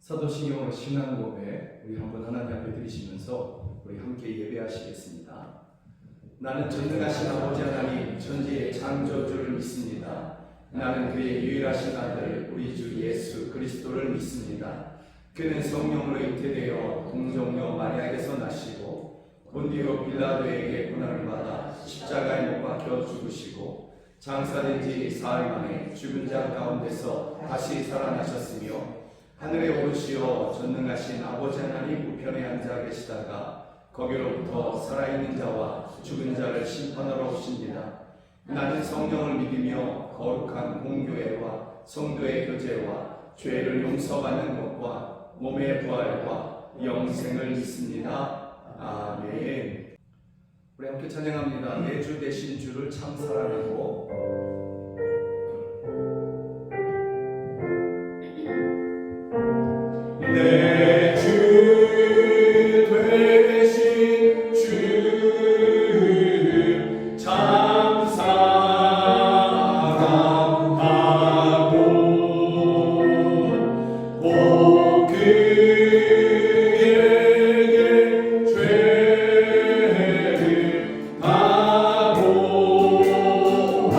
사도신경으로 신앙 고백 우리 한번 하나님 앞에 드리시면서 우리 함께 예배하시겠습니다. 나는 전능하신 아버지 하나님 천지의 창조주를 믿습니다. 나는 그의 유일하신 아들 우리 주 예수 그리스도를 믿습니다. 그는 성령으로 잉태되어 동정녀 마리아에게서 나시고 본디오 빌라도에게 고난을 받아 십자가에 못 박혀 죽으시고 장사된 지 사흘 만에 죽은 자 가운데서 다시 살아나셨으며 하늘에 오르시어 전능하신 아버지 하나님 우편에 앉아 계시다가 거기로부터 살아있는 자와 죽은 자를 심판하러 오십니다. 나는 성령을 믿으며 거룩한 공교회와 성도의 교제와 죄를 용서받는 것과 몸의 부활과 영생을 믿습니다. 아멘. 우리 함께 찬양합니다. 내 주 되신 주를 참 사랑하고 내 주 되신 주를 참 사랑하고 꼭 그에게 죄를 다 보아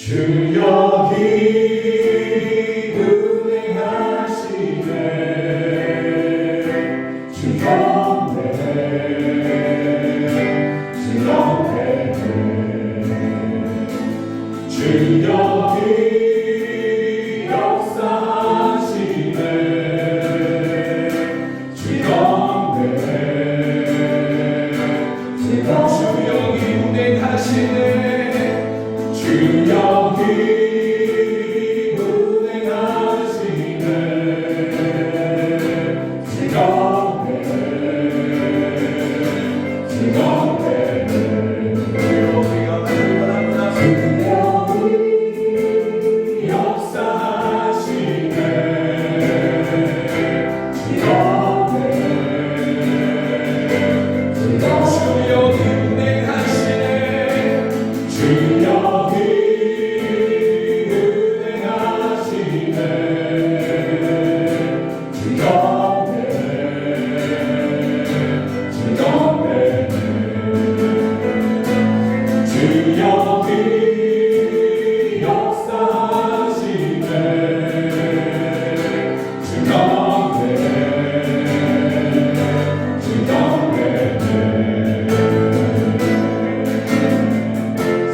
주여 기운행하시네 주 영광에 주여 역사하시네 주 영광에 주여 기운행하시네 주여 기운행하시네 주 영광에 주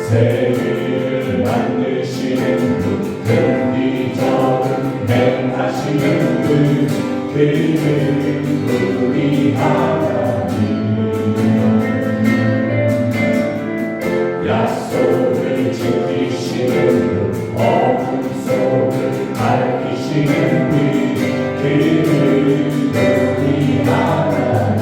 세계를 만드시는 분 경기적은 행하시는 분 그는 우리 하나님 약속을 지키시는 분 어둠 속을 밝히시는 분 그는 우리 하나님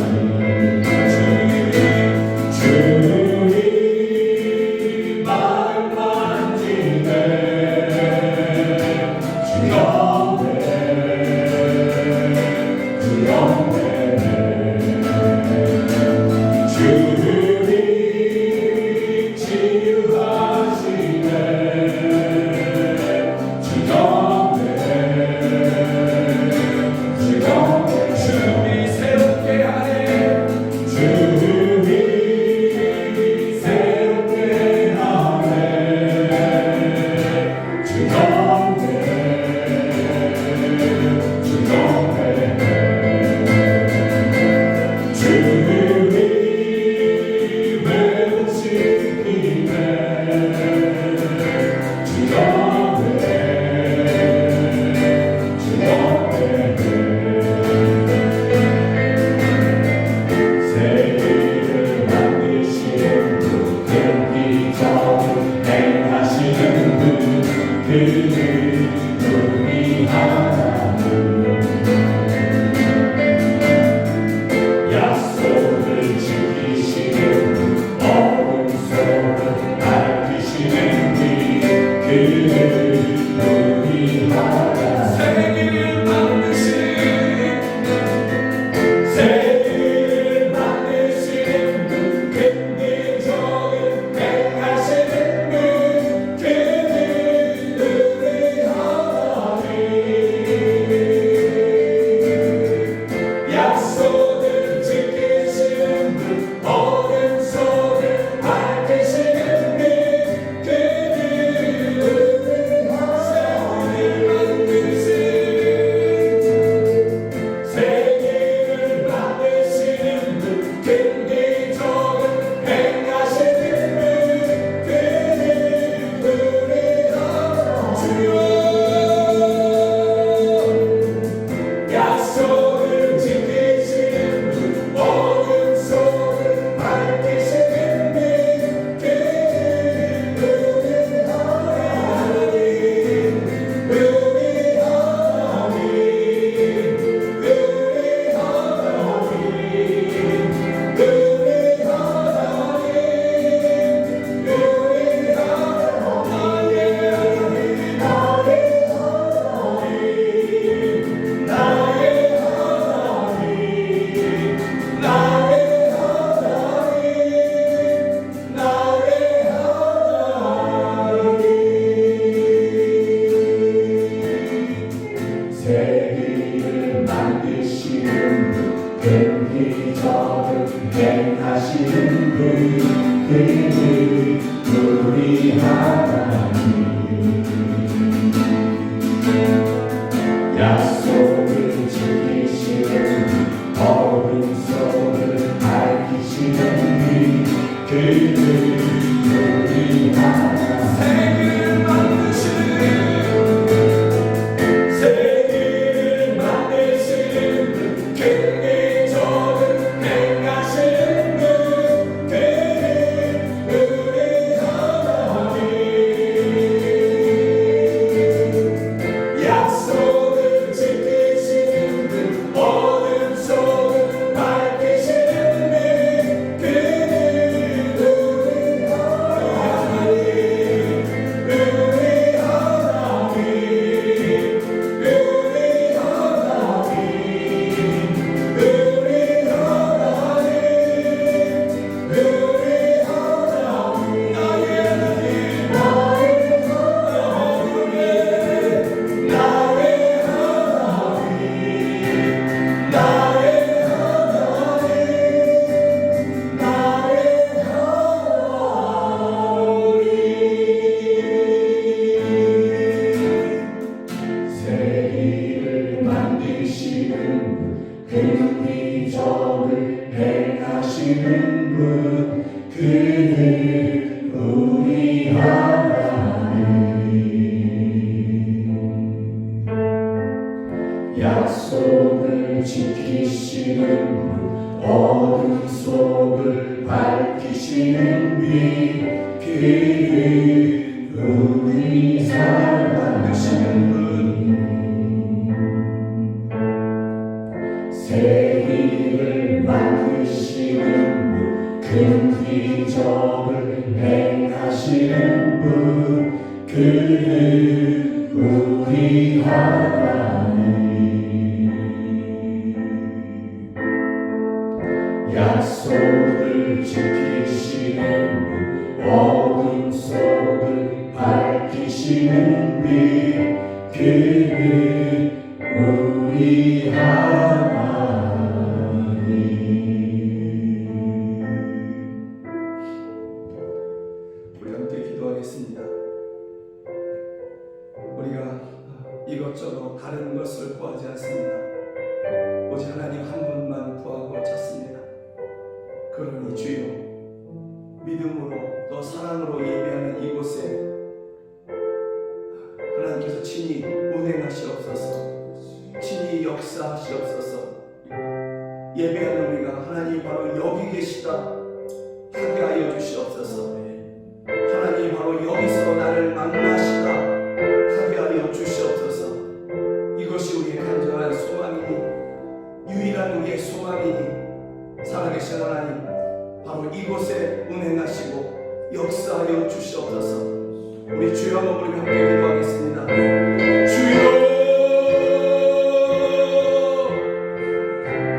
약속을 지키시는 어둠 속을 밝히시는 그는 우리 하나님 세계를 만드시는 분 긍휼적은 행하시는 분 그는 우리 하나님 약속을 지키시는 분 어둠 속을 밝히시는 분 그는 우리 세계를 만드시는 분 긍휼적은 행하시는 분 그는 우리 하나님 약속을 지키시는 분 어둠 속을 밝히시는 분 그는 우리 하나님 우리 하나님 우리 하나님 우리 세계를 만드시는 분 긍휼적은 행하시는 분 그는 우리 하나님 그는 우리 하나님 세계를 만드시는 긍휼적으로 행하시는 분 그는 우리 하나님 약속을 지키시는 분 어둠 속을 밝히시는 분 그는 우리 하나님 우리 하나님 세계를 만드시는 긍휼적을 행하시는 분 그는 우리 하나님 약속을 지키시는 분 어둠 속을 밝히시는 분 그는 우리 하나님 만드시는 분 세계를 만드시는 분 긍휼적을 행하시는 분 그는 우리 하나님 약속을 지키시는 분 어둠 속을 밝히시는 분 그는 우리 하나님 우리 함께 기도하겠습니다. 우리가 이것저것 다른 것을 구하지 않습니다. 오직 하나님 한 분만 구하고 찾습니다. 그러니 주여 믿음으로 또 사랑으로 예배하는 이곳에 하나님께서 친히 운행하시옵소서. 친히 역사하시옵소서. 예배하는 우리가 하나님 바로 여기 계시다 하게 하여 주시옵소서. 하나님 바로 여기서 나를 만나시다 하게 하여 주시옵소서. 이것이 우리의 간절한 소망이니 유일한 우리의 소망이니 살아계신 하나님 바로 이곳에 운행하시고 역사하여 주시옵소서. 우리 주여 한번 부르며 함께 기도하겠습니다. 주여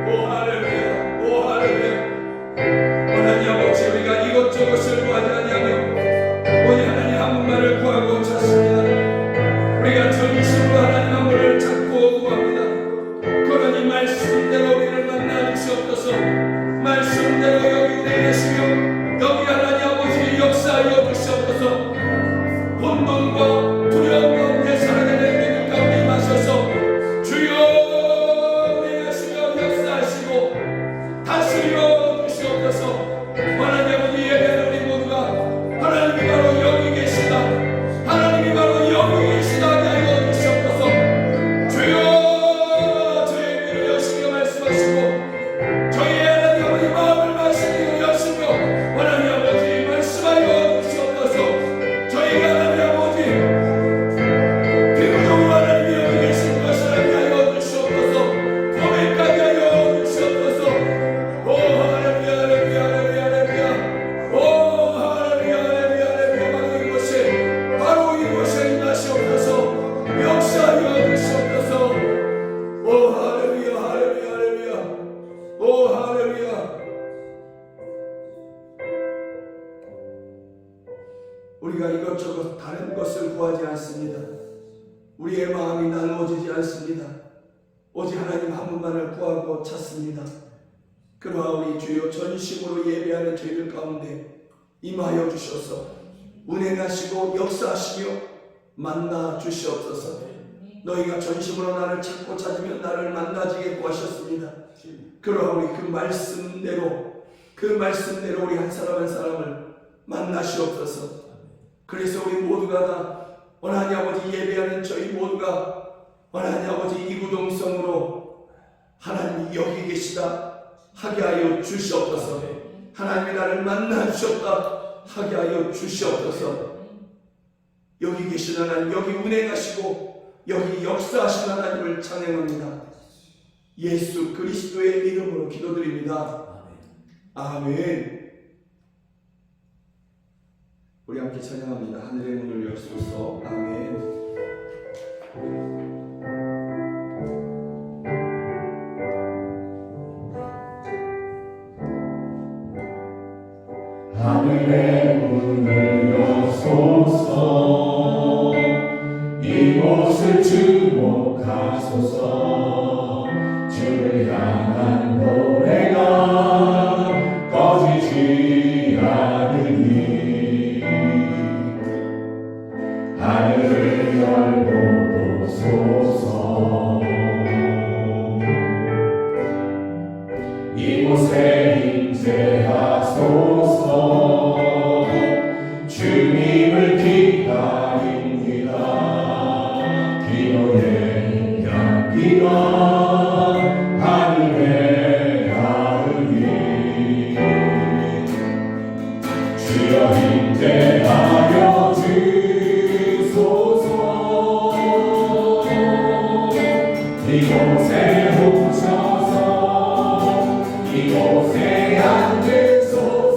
오 할렐루야 오 할렐루야. 하나님 아버지 우리가 이것저것을 구하지 아니하며 오직 하나님 한 분만을 구하고 찾습니다. 우리가 전심으로 하나님 한 분을 찾고 구합니다. 그러니 말씀대로 우리를 만나 주시옵소서. 말씀대로 여기 내리시며 여기 하나님 아버지 역사하여 주시옵소서. 혼돈과 두려움 가운데 살아가는 믿음 가운데 임하셔서 주여 내하시며 역사하시고 다스려 주시옵소서. 하나님 아버지 예배하는 우리 모두가 하나님이 바로 여기 계시다 하나님이 바로 여기 계시다 하여 주시옵소서. 주여 저희 귀를 여시며 말씀하시고 저희의 하나님 아버지 마음을 말씀하시며 여시며 하나님 아버지 말씀하여 주시옵소서. 저희가 하나님 아버지 비로소 하나님이 여기 계신 것을 알게 하여 주시옵소서. 고백하게 하여 주시옵소서. 오 할렐루야 할렐루야 할렐루야 할렐루야. 오 할렐루야 할렐루야 할렐루야. 바로 이곳에 바로 이곳에 임하시옵소서. 역사하여 주시옵소서. 오 할렐루야 할렐루야 할렐루야. 오 할렐루야. 우리가 이것저것 다른 것을 구하지 않습니다. 우리의 마음이 나누어지지 않습니다. 오직 하나님 한 분만을 구하고 찾습니다. 그러나 우리 주여 전심으로 예배하는 저희들 가운데 임하여 주셔서 운행하시고 역사하시며 만나 주시옵소서. 너희가 전심으로 나를 찾고 찾으면 나를 만나지게 구하셨습니다. 그러나 우리 그 말씀대로 그 말씀대로 우리 한 사람 한 사람을 만나시옵소서. 그래서 우리 모두가 다 하나님 아버지 예배하는 저희 모두가 하나님 아버지 이구동성으로 하나님이 여기 계시다 하게 하여 주시옵소서. 하나님이 나를 만나 주셨다 하게 하여 주시옵소서. 여기 계신 하나님, 여기 운행하시고 여기 역사하신 하나님을 찬양합니다. 예수 그리스도의 이름으로 기도드립니다. 아멘. 우리 함께 찬양합니다. 하늘의 문을 열소서. 아멘. 하늘의 문을 여소서. 이곳을 주목하소서. 주를 향한 노래가 꺼지지 않으니 하늘을 열고 보소서. 이곳에 임재하소서. 주님을 기다립니다. 기도의 향기가 하늘에 닿으니 주여 임재하여 주소서. 이곳에 오셔서 이곳에 앉으소서.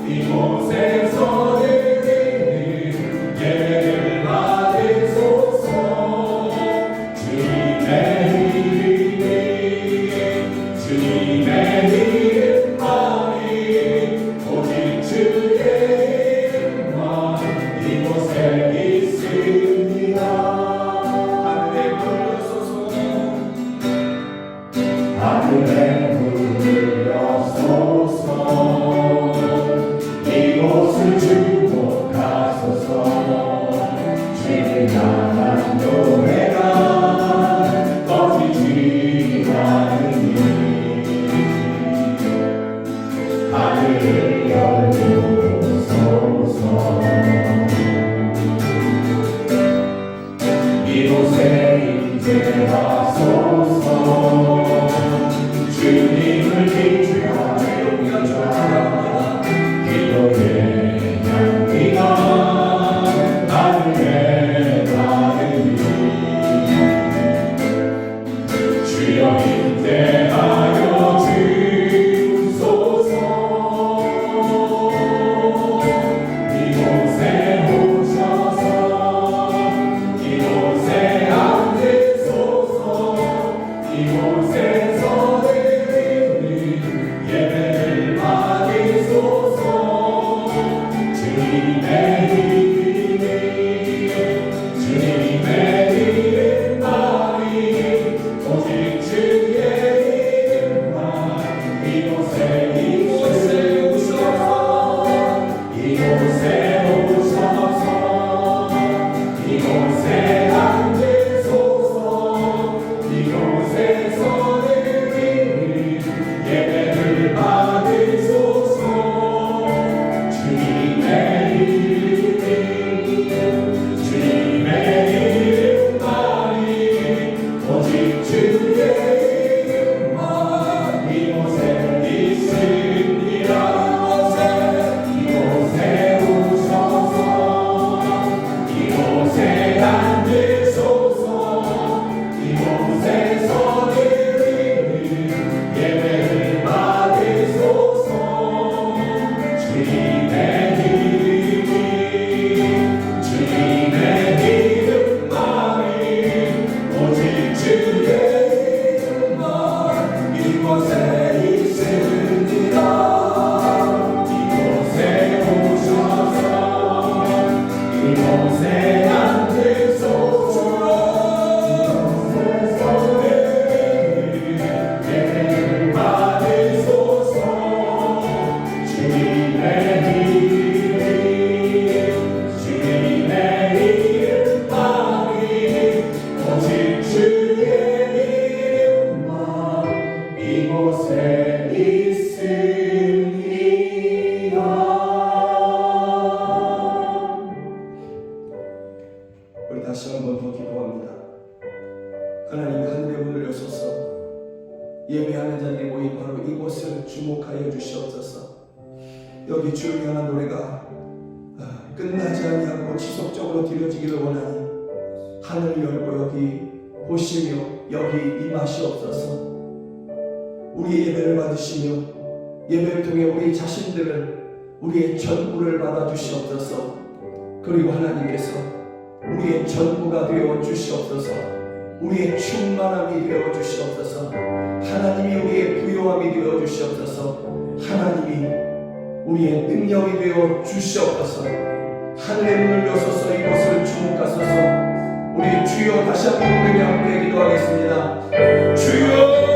이곳에서 드리는 예배를 받으소서. 주님의 이름이 주님의 이름만이 오직 주의 이름만 이곳에 있습니다. 하늘의 문을 여소서. 하늘의 문을 여소서. 이곳을 주목하소서. 주를 향한 노래가 꺼지지 않으니 하늘을 열고소서. 이곳에 임재하소서. 주님을 기대하며 기도의 향기가 하늘에 닿으니 주여 임재하여 주소서. 이곳에 오셔서 이곳에 앉으소서. 이곳에서 드리는 예배를 받으소서. 주님의 이름이 주님의 이름만이 오직 주의 이름만 이곳에 오셔서 이곳에 오셔서 이곳에 앉으소서. 이곳에서 드리는 예배를 받으소서. 주님의 이름이 주님의 이름만이 오직 주의 이름만 이곳에 있습니다. 이곳에 오셔서 이곳에 앉으소서. 이곳에서 드리는 예배를 받으소서. 주님의 이름이 주님의 이름만이 오직 주의 이름만 이곳에 있습니다. 이곳에 오셔서 이곳에 앉으소서. 이곳에서 드리는 예배를 받으소서. 주님의 여기 주를 향한 노래가 끝나지 아니하고 지속적으로 드려지기를 원하니 하늘 열고 여기 보시며 여기 임하시옵소서. 우리의 예배를 받으시며 예배를 통해 우리 자신들을 우리의 전부를 받아주시옵소서. 그리고 하나님께서 우리의 전부가 되어 주시옵소서. 우리의 충만함이 되어 주시옵소서. 하나님이 우리의 부요함이 되어 주시옵소서. 하나님이 우리의 능력이 되어 주시옵소서. 하늘의 문을 여소서 이곳을 주목하소서. 우리 주여 다시 한번 우리 함께 기도하겠습니다. 주여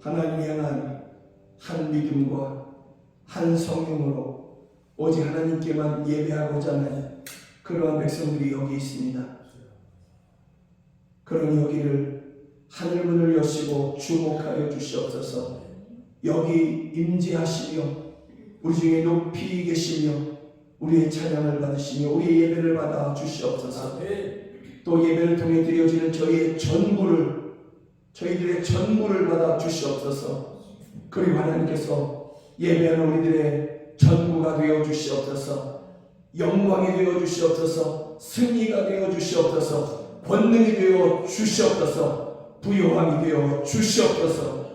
하나님을 향한 한 믿음과 한 성령으로 오직 하나님께만 예배하고자 하는 그러한 백성들이 여기 있습니다. 그러니 여기를 하늘문을 여시고 주목하여 주시옵소서. 여기 임재하시며 우리 중에 높이 계시며 우리의 찬양을 받으시며 우리의 예배를 받아 주시옵소서. 또 예배를 통해 드려지는 저희들의 전부를 받아 주시옵소서. 그리고 하나님께서 예배하는 우리들의 전부가 되어 주시옵소서. 영광이 되어 주시옵소서. 승리가 되어 주시옵소서. 권능이 되어 주시옵소서. 부요함이 되어 주시옵소서.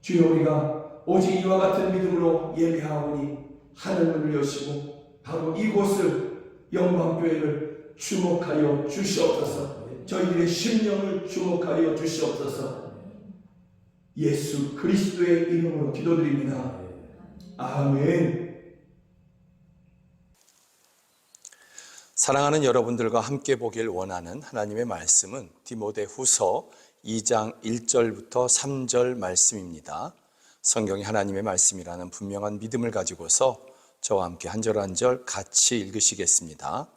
주여, 우리가 오직 이와 같은 믿음으로 예배하오니 하늘문을 여시고 바로 이곳을 영광교회를 주목하여 주시옵소서. 저희들의 심령을 주목하여 주시옵소서. 예수 그리스도의 이름으로 기도드립니다. 아멘. 사랑하는 여러분들과 함께 보길 원하는 하나님의 말씀은 디모데후서 2장 1절부터 3절 말씀입니다. 성경이 하나님의 말씀이라는 분명한 믿음을 가지고서 저와 함께 한 절 한 절 같이 읽으시겠습니다.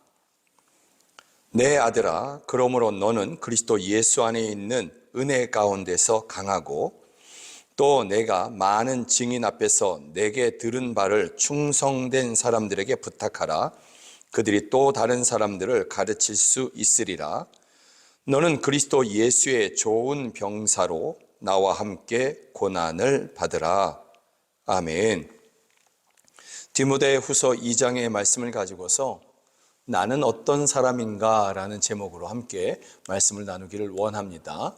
내 아들아, 그러므로 너는 그리스도 예수 안에 있는 은혜 가운데서 강하고 또 내가 많은 증인 앞에서 내게 들은 바를 충성된 사람들에게 부탁하라. 그들이 또 다른 사람들을 가르칠 수 있으리라. 너는 그리스도 예수의 좋은 병사로 나와 함께 고난을 받으라. 아멘. 디모데후서 2장의 말씀을 가지고서 나는 어떤 사람인가 라는 제목으로 함께 말씀을 나누기를 원합니다.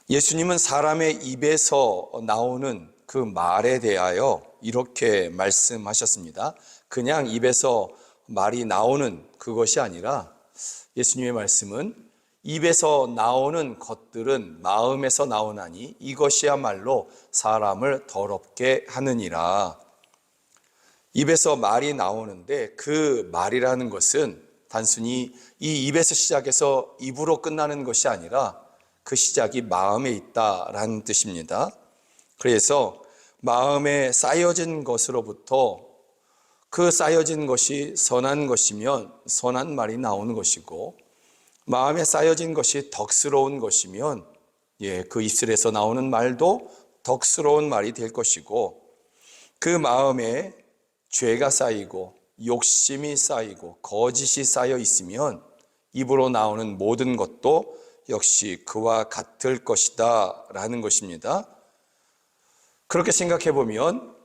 예수님은 사람의 입에서 나오는 그 말에 대하여 이렇게 말씀하셨습니다. 그냥 입에서 말이 나오는 그것이 아니라 예수님의 말씀은 입에서 나오는 것들은 마음에서 나오나니 이것이야말로 사람을 더럽게 하느니라. 입에서 말이 나오는데 그 말이라는 것은 단순히 이 입에서 시작해서 입으로 끝나는 것이 아니라 그 시작이 마음에 있다라는 뜻입니다. 그래서 마음에 쌓여진 것으로부터 그 쌓여진 것이 선한 것이면 선한 말이 나오는 것이고, 마음에 쌓여진 것이 덕스러운 것이면 그 입술에서 나오는 말도 덕스러운 말이 될 것이고, 그 마음에 죄가 쌓이고 욕심이 쌓이고 거짓이 쌓여 있으면 입으로 나오는 모든 것도 역시 그와 같을 것이다 라는 것입니다. 그렇게 생각해 보면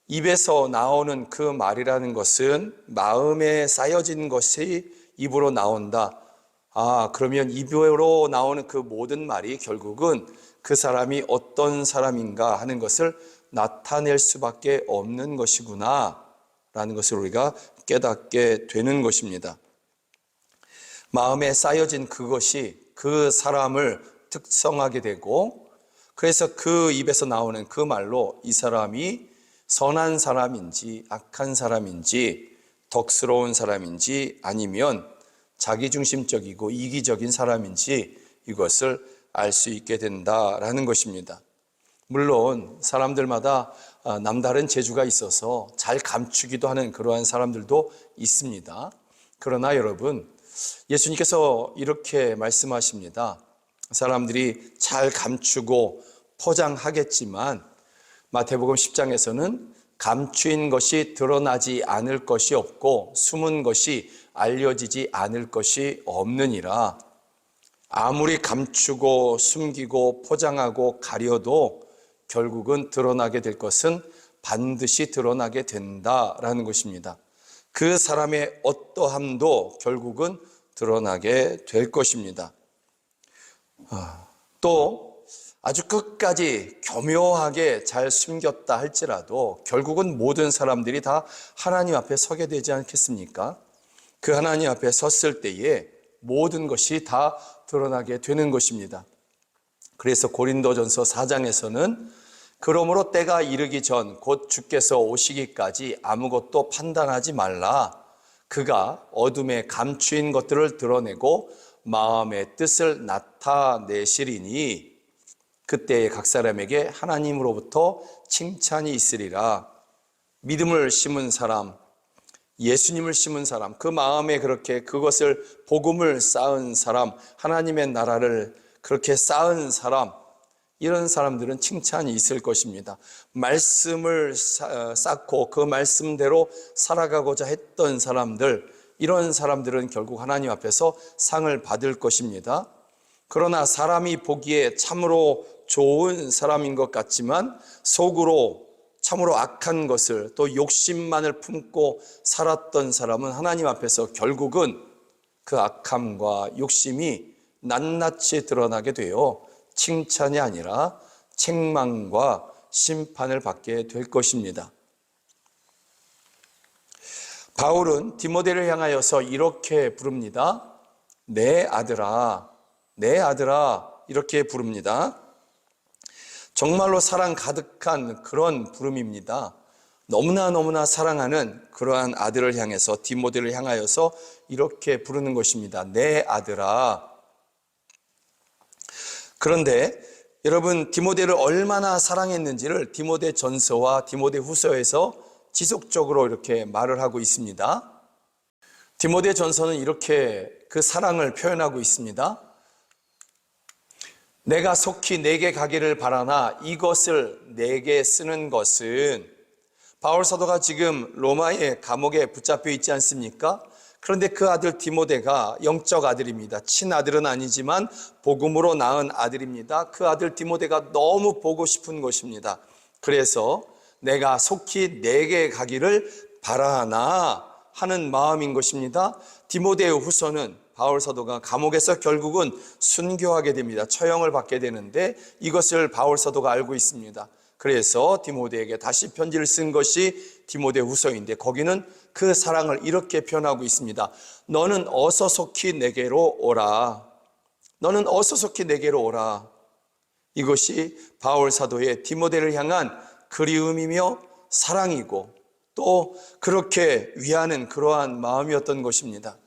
입에서 나오는 그 말이라는 것은 마음에 쌓여진 것이 입으로 나온다. 그러면 입으로 나오는 그 모든 말이 결국은 그 사람이 어떤 사람인가 하는 것을 나타낼 수밖에 없는 것이구나 라는 것을 우리가 깨닫게 되는 것입니다. 마음에 쌓여진 그것이 그 사람을 특성하게 되고, 그래서 그 입에서 나오는 그 말로 이 사람이 선한 사람인지 악한 사람인지 덕스러운 사람인지 아니면 자기중심적이고 이기적인 사람인지 이것을 알 수 있게 된다라는 것입니다. 물론 사람들마다 남다른 재주가 있어서 잘 감추기도 하는 그러한 사람들도 있습니다. 그러나 여러분, 예수님께서 이렇게 말씀하십니다. 사람들이 잘 감추고 포장하겠지만 마태복음 10장에서는 감추인 것이 드러나지 않을 것이 없고 숨은 것이 알려지지 않을 것이 없느니라. 아무리 감추고 숨기고 포장하고 가려도 결국은 드러나게 될 것은 반드시 드러나게 된다라는 것입니다. 그 사람의 어떠함도 결국은 드러나게 될 것입니다. 또 아주 끝까지 교묘하게 잘 숨겼다 할지라도 결국은 모든 사람들이 다 하나님 앞에 서게 되지 않겠습니까? 그 하나님 앞에 섰을 때에 모든 것이 다 드러나게 되는 것입니다. 그래서 고린도전서 4장에서는 그러므로 때가 이르기 전 곧 주께서 오시기까지 아무것도 판단하지 말라. 그가 어둠에 감추인 것들을 드러내고 마음의 뜻을 나타내시리니 그때에 각 사람에게 하나님으로부터 칭찬이 있으리라. 믿음을 심은 사람, 예수님을 심은 사람, 그 마음에 그렇게 그것을 복음을 쌓은 사람, 하나님의 나라를 그렇게 쌓은 사람, 이런 사람들은 칭찬이 있을 것입니다. 말씀을 쌓고 그 말씀대로 살아가고자 했던 사람들, 이런 사람들은 결국 하나님 앞에서 상을 받을 것입니다. 그러나 사람이 보기에 참으로 좋은 사람인 것 같지만 속으로 참으로 악한 것을 또 욕심만을 품고 살았던 사람은 하나님 앞에서 결국은 그 악함과 욕심이 낱낱이 드러나게 되어 칭찬이 아니라 책망과 심판을 받게 될 것입니다. 바울은 디모데를 향하여서 이렇게 부릅니다. 내 아들아, 내 아들아, 이렇게 부릅니다. 정말로 사랑 가득한 그런 부름입니다. 너무나 사랑하는 그러한 아들을 향해서, 디모데를 향하여서 이렇게 부르는 것입니다. 내 아들아. 그런데 여러분, 디모데를 얼마나 사랑했는지를 디모데 전서와 디모데 후서에서 지속적으로 이렇게 말을 하고 있습니다. 디모데 전서는 이렇게 그 사랑을 표현하고 있습니다. 내가 속히 내게 가기를 바라나 이것을 내게 쓰는 것은, 바울 사도가 지금 로마의 감옥에 붙잡혀 있지 않습니까? 그런데 그 아들 디모데가 영적 아들입니다. 친아들은 아니지만 복음으로 낳은 아들입니다. 그 아들 디모데가 너무 보고 싶은 것입니다. 그래서 내가 속히 내게 가기를 바라나 하는 마음인 것입니다. 디모데 후서는 바울 사도가 감옥에서 결국은 순교하게 됩니다. 처형을 받게 되는데 이것을 바울 사도가 알고 있습니다. 그래서 디모데에게 다시 편지를 쓴 것이 디모데 후서인데 거기는 그 사랑을 이렇게 표현하고 있습니다. 너는 어서 속히 내게로 오라. 너는 어서 속히 내게로 오라. 이것이 바울 사도의 디모데를 향한 그리움이며 사랑이고 또 그렇게 위하는 그러한 마음이었던 것입니다.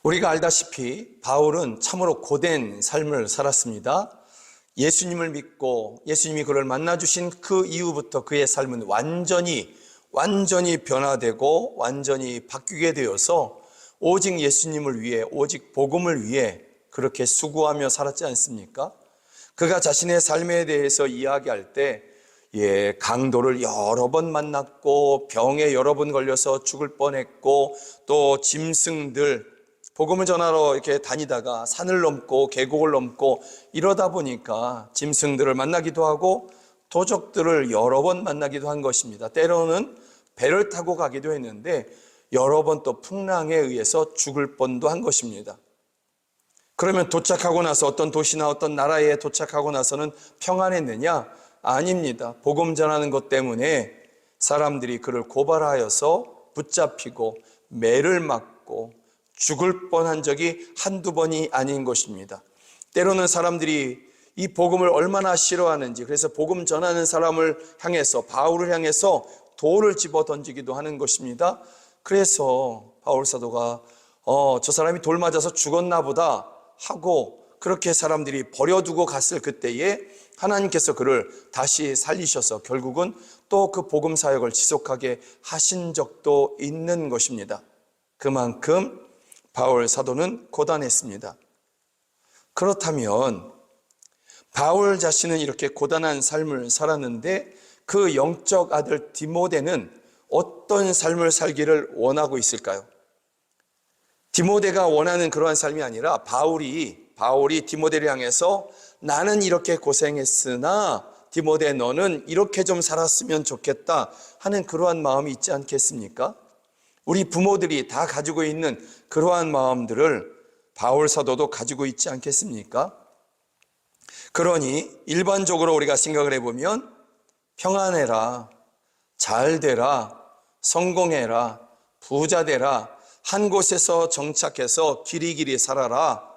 우리가 알다시피 바울은 참으로 고된 삶을 살았습니다. 예수님을 믿고 예수님이 그를 만나주신 그 이후부터 그의 삶은 완전히 완전히 변화되고 완전히 바뀌게 되어서 오직 예수님을 위해, 오직 복음을 위해 그렇게 수고하며 살았지 않습니까? 그가 자신의 삶에 대해서 이야기할 때 강도를 여러 번 만났고 병에 여러 번 걸려서 죽을 뻔했고 또 짐승들, 복음을 전하러 이렇게 다니다가 산을 넘고 계곡을 넘고 이러다 보니까 짐승들을 만나기도 하고 도적들을 여러 번 만나기도 한 것입니다. 때로는 배를 타고 가기도 했는데 여러 번 또 풍랑에 의해서 죽을 뻔도 한 것입니다. 그러면 도착하고 나서 어떤 도시나 어떤 나라에 도착하고 나서는 평안했느냐? 아닙니다. 복음 전하는 것 때문에 사람들이 그를 고발하여서 붙잡히고 매를 맞고 죽을 뻔한 적이 한두 번이 아닌 것입니다. 때로는 사람들이 이 복음을 얼마나 싫어하는지, 그래서 복음 전하는 사람을 향해서, 바울을 향해서 돌을 집어 던지기도 하는 것입니다. 그래서 바울 사도가 저 사람이 돌 맞아서 죽었나 보다 하고 그렇게 사람들이 버려두고 갔을 그때에 하나님께서 그를 다시 살리셔서 결국은 또 그 복음 사역을 지속하게 하신 적도 있는 것입니다. 그만큼 바울 사도는 고단했습니다. 그렇다면 바울 자신은 이렇게 고단한 삶을 살았는데 그 영적 아들 디모데는 어떤 삶을 살기를 원하고 있을까요? 디모데가 원하는 그러한 삶이 아니라 바울이 디모데를 향해서 나는 이렇게 고생했으나 디모데 너는 이렇게 좀 살았으면 좋겠다 하는 그러한 마음이 있지 않겠습니까? 우리 부모들이 다 가지고 있는 그러한 마음들을 바울 사도도 가지고 있지 않겠습니까? 그러니 일반적으로 우리가 생각을 해보면 평안해라, 잘 되라, 성공해라, 부자 되라, 한 곳에서 정착해서 길이길이 살아라,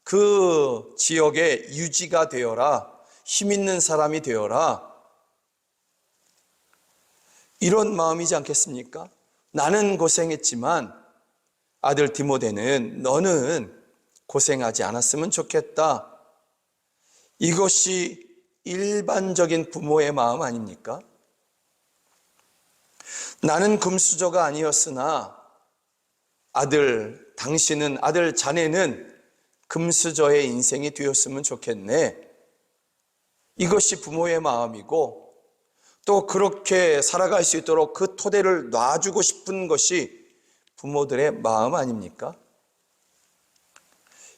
그 지역의 유지가 되어라, 힘 있는 사람이 되어라, 이런 마음이지 않겠습니까? 나는 고생했지만 아들 디모데는 너는 고생하지 않았으면 좋겠다. 이것이 일반적인 부모의 마음 아닙니까? 나는 금수저가 아니었으나 당신은, 아들 자네는 금수저의 인생이 되었으면 좋겠네. 이것이 부모의 마음이고 또 그렇게 살아갈 수 있도록 그 토대를 놔주고 싶은 것이 부모들의 마음 아닙니까?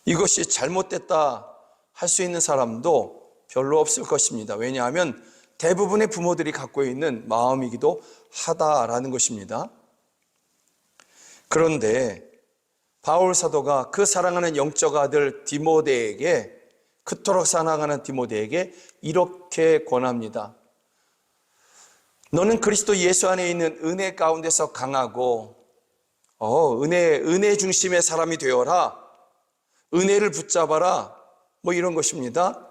이것이 잘못됐다 할 수 있는 사람도 별로 없을 것입니다. 왜냐하면 대부분의 부모들이 갖고 있는 마음이기도 하다라는 것입니다. 그런데 바울 사도가 그 사랑하는 영적 아들 디모데에게, 그토록 사랑하는 디모데에게 이렇게 권합니다. 너는 그리스도 예수 안에 있는 은혜 가운데서 강하고 은혜 중심의 사람이 되어라. 은혜를 붙잡아라. 뭐 이런 것입니다.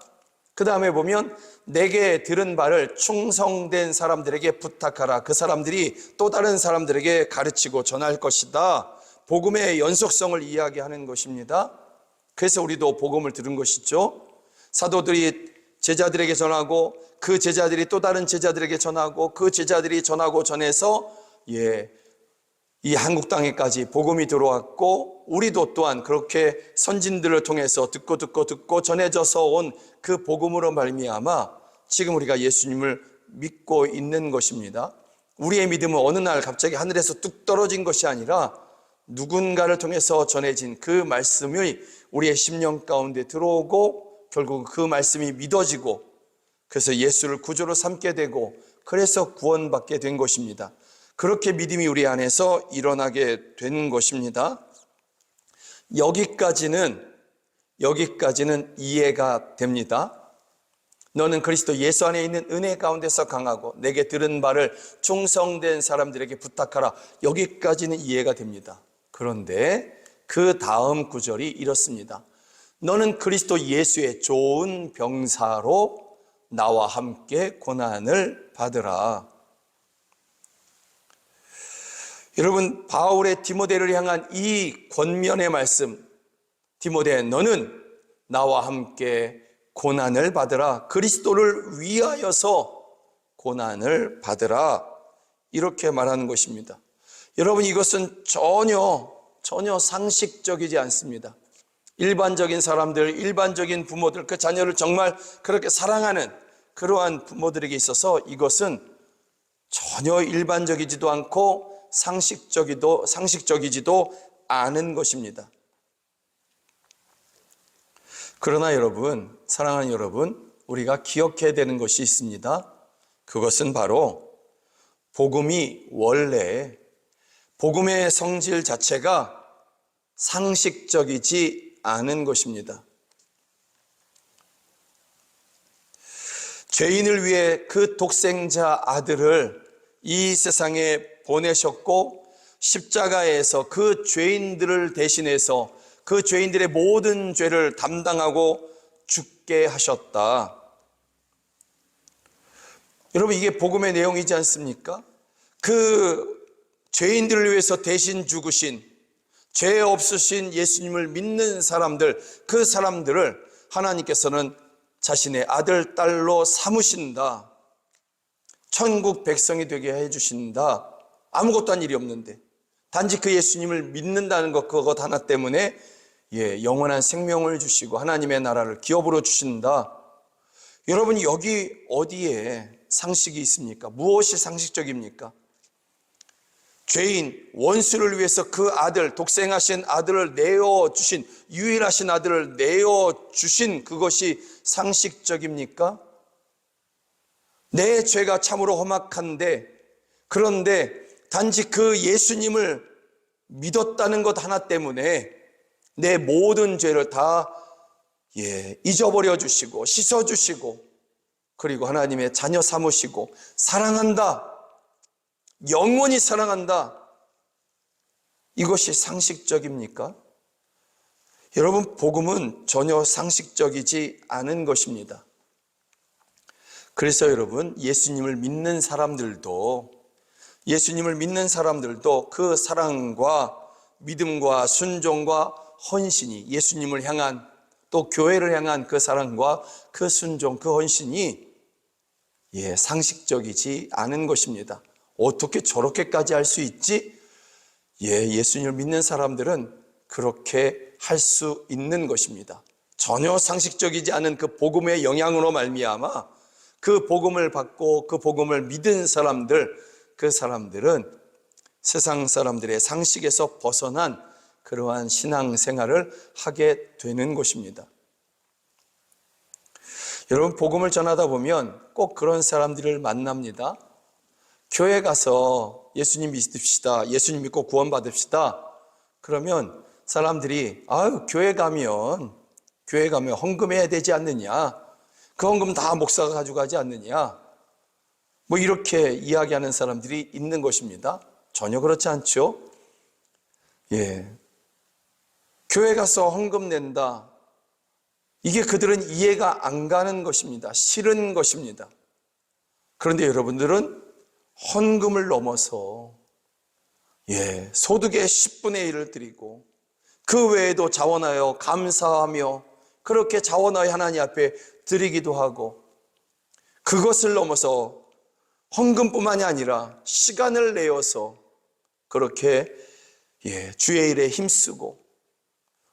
그 다음에 보면 내게 들은 바를 충성된 사람들에게 부탁하라. 그 사람들이 또 다른 사람들에게 가르치고 전할 것이다. 복음의 연속성을 이야기하는 것입니다. 그래서 우리도 복음을 들은 것이죠. 사도들이 제자들에게 전하고 그 제자들이 또 다른 제자들에게 전하고 그 제자들이 전하고 전해서 이 한국 땅에까지 복음이 들어왔고 우리도 또한 그렇게 선진들을 통해서 듣고 전해져서 온 그 복음으로 말미암아 지금 우리가 예수님을 믿고 있는 것입니다. 우리의 믿음은 어느 날 갑자기 하늘에서 뚝 떨어진 것이 아니라 누군가를 통해서 전해진 그 말씀이 우리의 심령 가운데 들어오고 결국 그 말씀이 믿어지고 그래서 예수를 구주로 삼게 되고 그래서 구원받게 된 것입니다. 그렇게 믿음이 우리 안에서 일어나게 된 것입니다. 여기까지는 이해가 됩니다. 너는 그리스도 예수 안에 있는 은혜 가운데서 강하고 내게 들은 바를 충성된 사람들에게 부탁하라. 여기까지는 이해가 됩니다. 그런데 그 다음 구절이 이렇습니다. 너는 그리스도 예수의 좋은 병사로 나와 함께 고난을 받으라. 여러분, 바울의 디모데를 향한 이 권면의 말씀, 디모데 너는 나와 함께 고난을 받으라. 그리스도를 위하여서 고난을 받으라. 이렇게 말하는 것입니다. 여러분, 이것은 전혀 상식적이지 않습니다. 일반적인 사람들, 일반적인 부모들, 그 자녀를 정말 그렇게 사랑하는 그러한 부모들에게 있어서 이것은 전혀 일반적이지도 않고 상식적이지도 않은 것입니다. 그러나 여러분, 사랑하는 여러분, 우리가 기억해야 되는 것이 있습니다. 그것은 바로 원래 복음의 성질 자체가 상식적이지 않은 것입니다. 죄인을 위해 그 독생자 아들을 이 세상에 보내셨고, 십자가에서 그 죄인들을 대신해서 그 죄인들의 모든 죄를 담당하고 죽게 하셨다. 여러분, 이게 복음의 내용이지 않습니까? 그 죄인들을 위해서 대신 죽으신, 죄 없으신 예수님을 믿는 사람들, 그 사람들을 하나님께서는 자신의 아들, 딸로 삼으신다. 천국 백성이 되게 해주신다. 아무것도 한 일이 없는데 단지 그 예수님을 믿는다는 것, 그것 하나 때문에 영원한 생명을 주시고 하나님의 나라를 기업으로 주신다. 여러분, 여기 어디에 상식이 있습니까? 무엇이 상식적입니까? 죄인, 원수를 위해서 그 아들, 독생하신 아들을 내어주신, 유일하신 아들을 내어주신 그것이 상식적입니까? 내 죄가 참으로 험악한데, 그런데 단지 그 예수님을 믿었다는 것 하나 때문에 내 모든 죄를 다 잊어버려 주시고 씻어 주시고, 그리고 하나님의 자녀 삼으시고 사랑한다, 영원히 사랑한다. 이것이 상식적입니까? 여러분, 복음은 전혀 상식적이지 않은 것입니다. 그래서 여러분, 예수님을 믿는 사람들도 그 사랑과 믿음과 순종과 헌신이, 예수님을 향한, 또 교회를 향한 그 사랑과 그 순종, 그 헌신이 상식적이지 않은 것입니다. 어떻게 저렇게까지 할 수 있지? 예수님을 믿는 사람들은 그렇게 할 수 있는 것입니다. 전혀 상식적이지 않은 그 복음의 영향으로 말미암아 그 복음을 받고 그 복음을 믿은 사람들, 그 사람들은 세상 사람들의 상식에서 벗어난 그러한 신앙생활을 하게 되는 것입니다. 여러분, 복음을 전하다 보면 꼭 그런 사람들을 만납니다. 교회 가서 예수님 믿읍시다, 예수님 믿고 구원 받읍시다. 그러면 사람들이 교회 가면 헌금해야 되지 않느냐, 그 헌금 다 목사가 가져가지 않느냐, 이렇게 이야기하는 사람들이 있는 것입니다. 전혀 그렇지 않죠. 교회 가서 헌금 낸다, 이게 그들은 이해가 안 가는 것입니다. 싫은 것입니다. 그런데 여러분들은 헌금을 넘어서 소득의 10분의 1을 드리고 그 외에도 자원하여 감사하며 그렇게 자원하여 하나님 앞에 드리기도 하고, 그것을 넘어서 헌금뿐만이 아니라 시간을 내어서 그렇게 주의 일에 힘쓰고,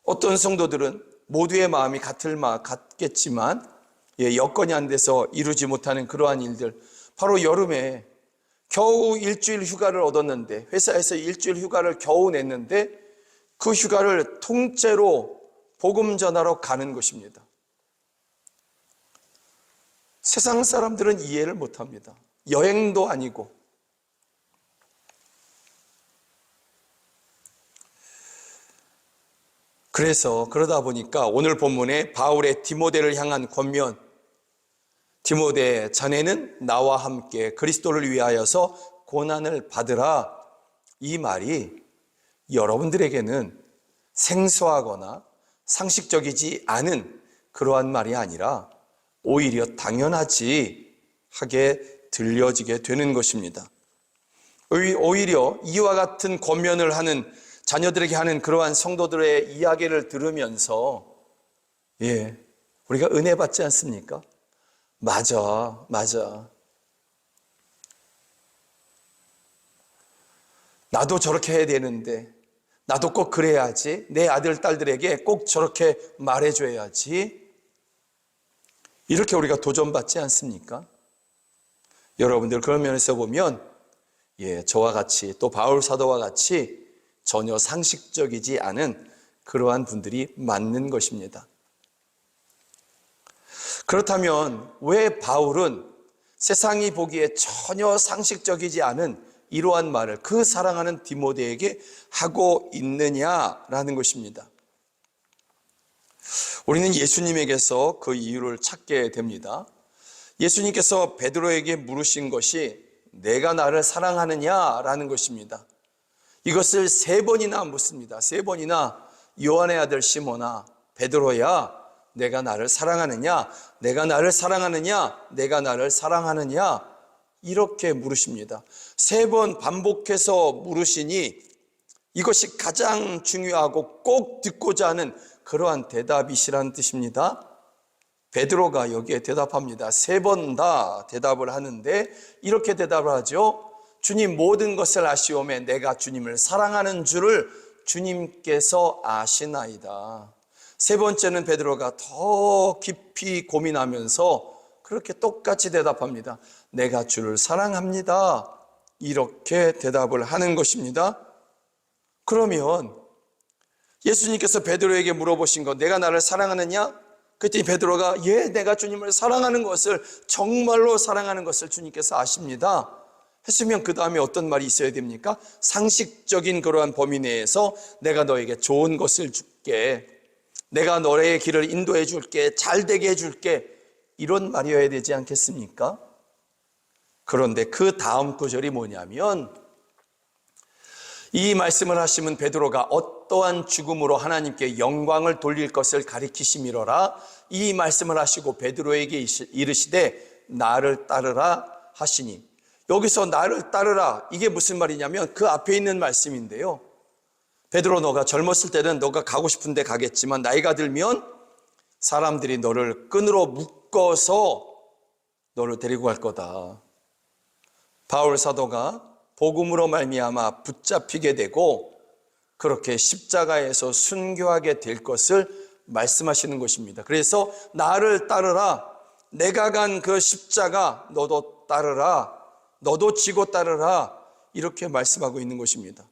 어떤 성도들은 모두의 마음이 같겠지만 여건이 안 돼서 이루지 못하는 그러한 일들, 바로 여름에 겨우 일주일 휴가를 얻었는데, 회사에서 일주일 휴가를 겨우 냈는데 그 휴가를 통째로 복음 전하러 가는 것입니다. 세상 사람들은 이해를 못합니다. 여행도 아니고. 그러다 보니까 오늘 본문에 바울의 디모데를 향한 권면, 디모데, 자네는 나와 함께 그리스도를 위하여서 고난을 받으라, 이 말이 여러분들에게는 생소하거나 상식적이지 않은 그러한 말이 아니라 오히려 당연하지 하게 들려지게 되는 것입니다. 오히려 이와 같은 권면을 하는, 자녀들에게 하는 그러한 성도들의 이야기를 들으면서 우리가 은혜 받지 않습니까? 맞아. 나도 저렇게 해야 되는데, 나도 꼭 그래야지, 내 아들, 딸들에게 꼭 저렇게 말해줘야지, 이렇게 우리가 도전받지 않습니까? 여러분들 그런 면에서 보면 저와 같이 또 바울 사도와 같이 전혀 상식적이지 않은 그러한 분들이 맞는 것입니다. 그렇다면 왜 바울은 세상이 보기에 전혀 상식적이지 않은 이러한 말을 그 사랑하는 디모데에게 하고 있느냐라는 것입니다. 우리는 예수님에게서 그 이유를 찾게 됩니다. 예수님께서 베드로에게 물으신 것이 내가 나를 사랑하느냐라는 것입니다. 이것을 3번이나 묻습니다. 3번이나 요한의 아들 시몬아, 베드로야, 내가 나를 사랑하느냐? 내가 나를 사랑하느냐? 내가 나를 사랑하느냐? 이렇게 물으십니다. 3번 반복해서 물으시니 이것이 가장 중요하고 꼭 듣고자 하는 그러한 대답이시라는 뜻입니다. 베드로가 여기에 대답합니다. 3번 다 대답을 하는데 이렇게 대답을 하죠. 주님, 모든 것을 아시오매 내가 주님을 사랑하는 줄을 주님께서 아시나이다. 3번째는 베드로가 더 깊이 고민하면서 그렇게 똑같이 대답합니다. 내가 주를 사랑합니다. 이렇게 대답을 하는 것입니다. 그러면 예수님께서 베드로에게 물어보신 것, 내가 나를 사랑하느냐? 그랬더니 베드로가 내가 주님을 사랑하는 것을, 정말로 사랑하는 것을 주님께서 아십니다 했으면 그 다음에 어떤 말이 있어야 됩니까? 상식적인 그러한 범위 내에서 내가 너에게 좋은 것을 줄게, 내가 너의 길을 인도해 줄게, 잘 되게 해 줄게, 이런 말이어야 되지 않겠습니까? 그런데 그 다음 구절이 뭐냐면, 이 말씀을 하시면 베드로가 어떠한 죽음으로 하나님께 영광을 돌릴 것을 가리키심이로라. 이 말씀을 하시고 베드로에게 이르시되 나를 따르라 하시니, 여기서 나를 따르라, 이게 무슨 말이냐면 그 앞에 있는 말씀인데요. 베드로, 너가 젊었을 때는 너가 가고 싶은데 가겠지만 나이가 들면 사람들이 너를 끈으로 묶어서 너를 데리고 갈 거다. 바울 사도가 복음으로 말미암아 붙잡히게 되고 그렇게 십자가에서 순교하게 될 것을 말씀하시는 것입니다. 그래서 나를 따르라, 내가 간 그 십자가 너도 따르라, 너도 지고 따르라, 이렇게 말씀하고 있는 것입니다.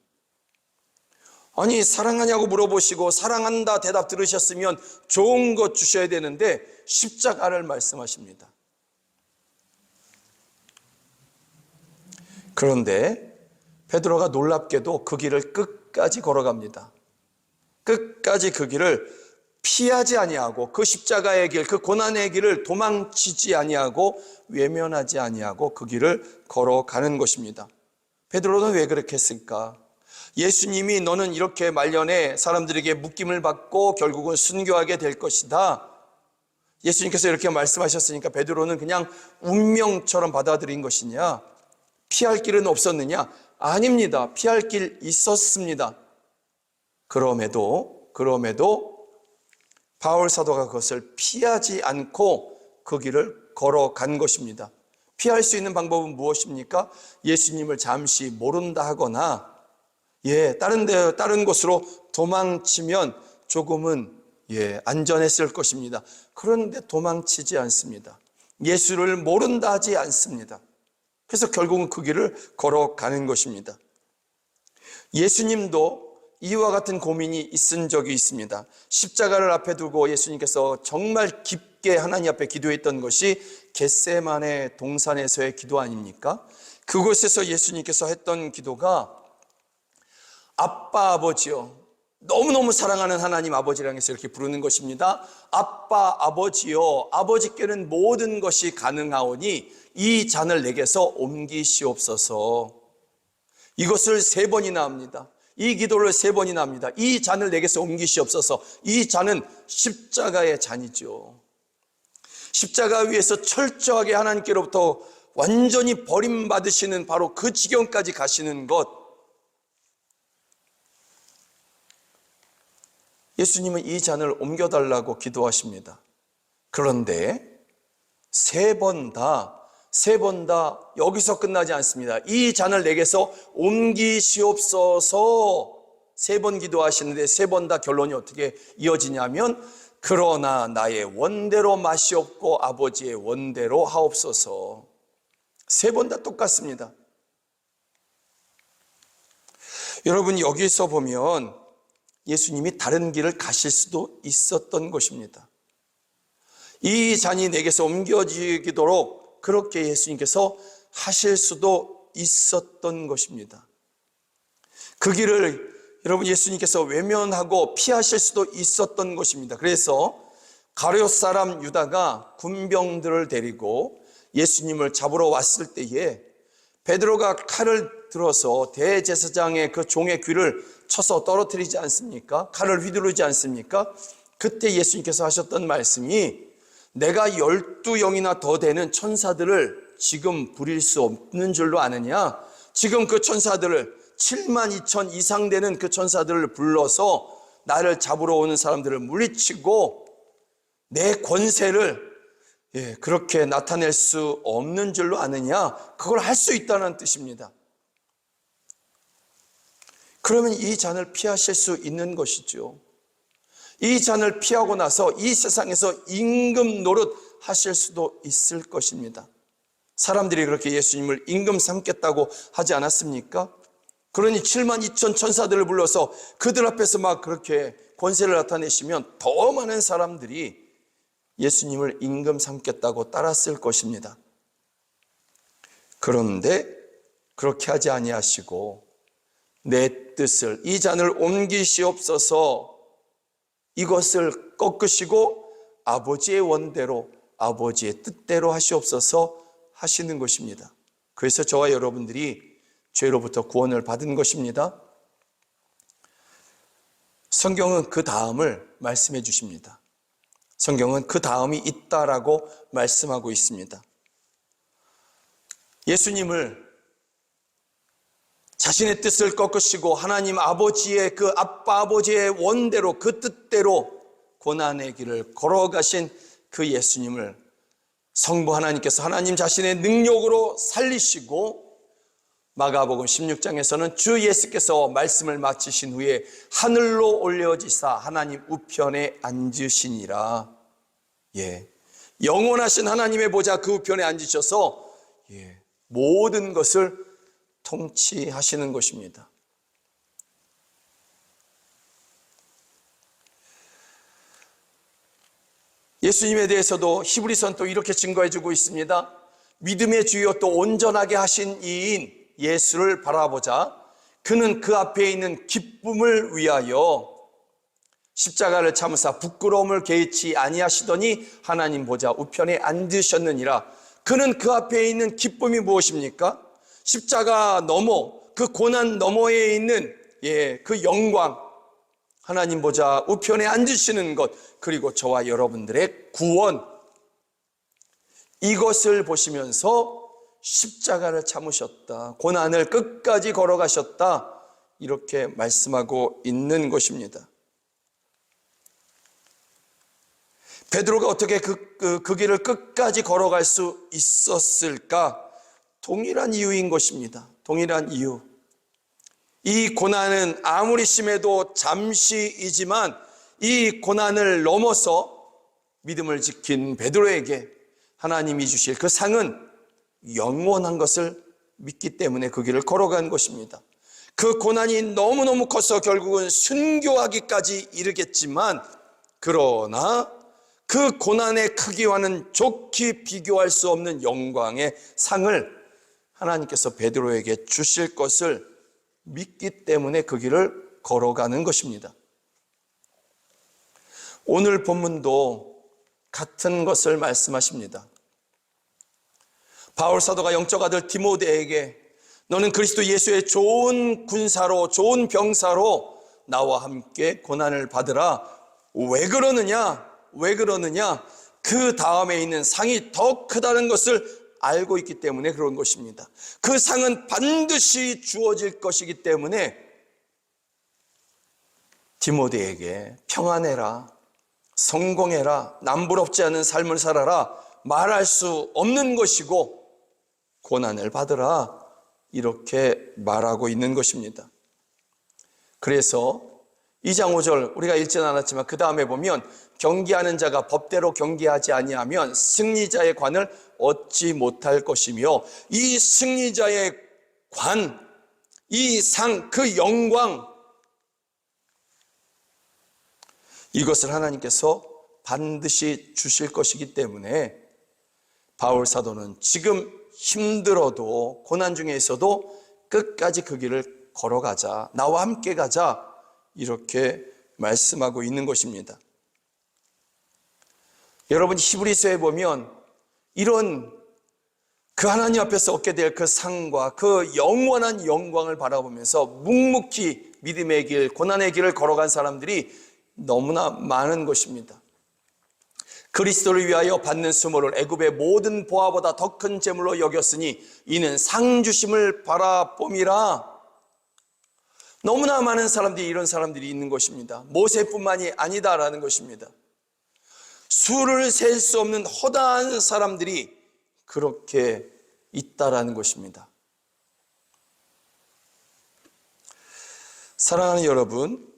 아니, 사랑하냐고 물어보시고 사랑한다 대답 들으셨으면 좋은 것 주셔야 되는데 십자가를 말씀하십니다. 그런데 베드로가 놀랍게도 그 길을 끝까지 걸어갑니다. 끝까지 그 길을 피하지 아니하고, 그 십자가의 길, 그 고난의 길을 도망치지 아니하고 외면하지 아니하고 그 길을 걸어가는 것입니다. 베드로는 왜 그렇게 했을까? 예수님이 너는 이렇게 말년에 사람들에게 묶임을 받고 결국은 순교하게 될 것이다, 예수님께서 이렇게 말씀하셨으니까 베드로는 그냥 운명처럼 받아들인 것이냐? 피할 길은 없었느냐? 아닙니다. 피할 길 있었습니다. 그럼에도 바울 사도가 그것을 피하지 않고 그 길을 걸어간 것입니다. 피할 수 있는 방법은 무엇입니까? 예수님을 잠시 모른다 하거나 다른 곳으로 도망치면 조금은 안전했을 것입니다. 그런데 도망치지 않습니다. 예수를 모른다 하지 않습니다. 그래서 결국은 그 길을 걸어가는 것입니다. 예수님도 이와 같은 고민이 있은 적이 있습니다. 십자가를 앞에 두고 예수님께서 정말 깊게 하나님 앞에 기도했던 것이 겟세마네 동산에서의 기도 아닙니까? 그곳에서 예수님께서 했던 기도가 아빠 아버지요, 너무너무 사랑하는 하나님 아버지랑 해서 이렇게 부르는 것입니다. 아빠 아버지요, 아버지께는 모든 것이 가능하오니 이 잔을 내게서 옮기시옵소서. 이것을 3번이나 합니다. 이 기도를 3번이나 합니다. 이 잔을 내게서 옮기시옵소서. 이 잔은 십자가의 잔이죠. 십자가 위에서 철저하게 하나님께로부터 완전히 버림받으시는 바로 그 지경까지 가시는 것, 예수님은 이 잔을 옮겨달라고 기도하십니다. 그런데 3번 다 세 번 다 여기서 끝나지 않습니다. 이 잔을 내게서 옮기시옵소서. 세 번 기도하시는데 세 번 다 결론이 어떻게 이어지냐면 그러나 나의 원대로 마시옵고 아버지의 원대로 하옵소서. 세 번 다 똑같습니다. 여러분, 여기서 보면 예수님이 다른 길을 가실 수도 있었던 것입니다. 이 잔이 내게서 옮겨지도록 그렇게 예수님께서 하실 수도 있었던 것입니다. 그 길을 여러분 예수님께서 외면하고 피하실 수도 있었던 것입니다. 그래서 가룟 사람 유다가 군병들을 데리고 예수님을 잡으러 왔을 때에 베드로가 칼을 들어서 대제사장의 그 종의 귀를 쳐서 떨어뜨리지 않습니까? 칼을 휘두르지 않습니까? 그때 예수님께서 하셨던 말씀이 내가 12영이나 더 되는 천사들을 지금 부릴 수 없는 줄로 아느냐? 지금 그 천사들을 72,000 이상 되는 그 천사들을 불러서 나를 잡으러 오는 사람들을 물리치고 내 권세를 그렇게 나타낼 수 없는 줄로 아느냐? 그걸 할 수 있다는 뜻입니다. 그러면 이 잔을 피하실 수 있는 것이죠. 이 잔을 피하고 나서 이 세상에서 임금 노릇 하실 수도 있을 것입니다. 사람들이 그렇게 예수님을 임금 삼겠다고 하지 않았습니까? 그러니 72,000 천사들을 불러서 그들 앞에서 막 그렇게 권세를 나타내시면 더 많은 사람들이 예수님을 임금 삼겠다고 따랐을 것입니다. 그런데 그렇게 하지 아니하시고 내 뜻을, 이 잔을 옮기시옵소서, 이것을 꺾으시고 아버지의 원대로, 아버지의 뜻대로 하시옵소서 하시는 것입니다. 그래서 저와 여러분들이 죄로부터 구원을 받은 것입니다. 성경은 그 다음을 말씀해 주십니다. 성경은 그 다음이 있다라고 말씀하고 있습니다. 예수님을 자신의 뜻을 꺾으시고 하나님 아버지의 그 아빠 아버지의 원대로 그 뜻대로 고난의 길을 걸어가신 그 예수님을 성부 하나님께서 하나님 자신의 능력으로 살리시고 마가복음 16장에서는 주 예수께서 말씀을 마치신 후에 하늘로 올려지사 하나님 우편에 앉으시니라. 영원하신 하나님의 보좌 그 우편에 앉으셔서 모든 것을 통치하시는 것입니다. 예수님에 대해서도 히브리서는 또 이렇게 증거해주고 있습니다. 믿음의 주요 또 온전하게 하신 이인 예수를 바라보자. 그는 그 앞에 있는 기쁨을 위하여 십자가를 참으사 부끄러움을 개의치 아니하시더니 하나님 보좌 우편에 앉으셨느니라. 그는 그 앞에 있는 기쁨이 무엇입니까? 십자가 너머, 그 고난 너머에 있는 그 영광, 하나님 보좌 우편에 앉으시는 것, 그리고 저와 여러분들의 구원, 이것을 보시면서 십자가를 참으셨다, 고난을 끝까지 걸어가셨다, 이렇게 말씀하고 있는 것입니다. 베드로가 어떻게 그 길을 끝까지 걸어갈 수 있었을까? 동일한 이유인 것입니다. 동일한 이유. 이 고난은 아무리 심해도 잠시이지만 이 고난을 넘어서 믿음을 지킨 베드로에게 하나님이 주실 그 상은 영원한 것을 믿기 때문에 그 길을 걸어간 것입니다. 그 고난이 너무너무 커서 결국은 순교하기까지 이르겠지만, 그러나 그 고난의 크기와는 좋게 비교할 수 없는 영광의 상을 하나님께서 베드로에게 주실 것을 믿기 때문에 그 길을 걸어가는 것입니다. 오늘 본문도 같은 것을 말씀하십니다. 바울 사도가 영적 아들 디모데에게 너는 그리스도 예수의 좋은 군사로, 좋은 병사로 나와 함께 고난을 받으라. 왜 그러느냐? 왜 그러느냐? 그 다음에 있는 상이 더 크다는 것을 알고 있기 때문에 그런 것입니다. 그 상은 반드시 주어질 것이기 때문에 디모데에게 평안해라, 성공해라, 남부럽지 않은 삶을 살아라 말할 수 없는 것이고, 고난을 받으라 이렇게 말하고 있는 것입니다. 그래서 2장 5절 우리가 읽지는 않았지만 그 다음에 보면 경계하는 자가 법대로 경계하지 아니하면 승리자의 관을 얻지 못할 것이며 이 승리자의 관, 이 상, 그 영광 이것을 하나님께서 반드시 주실 것이기 때문에 바울 사도는 지금 힘들어도 고난 중에 있어도 끝까지 그 길을 걸어가자, 나와 함께 가자 이렇게 말씀하고 있는 것입니다. 여러분 히브리서에 보면 이런 그 하나님 앞에서 얻게 될 그 상과 그 영원한 영광을 바라보면서 묵묵히 믿음의 길, 고난의 길을 걸어간 사람들이 너무나 많은 것입니다. 그리스도를 위하여 받는 수모를 애굽의 모든 보화보다 더 큰 재물로 여겼으니 이는 상 주심을 바라봄이라. 너무나 많은 사람들이 이런 사람들이 있는 것입니다. 모세뿐만이 아니다라는 것입니다. 수를 셀 수 없는 허다한 사람들이 그렇게 있다라는 것입니다. 사랑하는 여러분,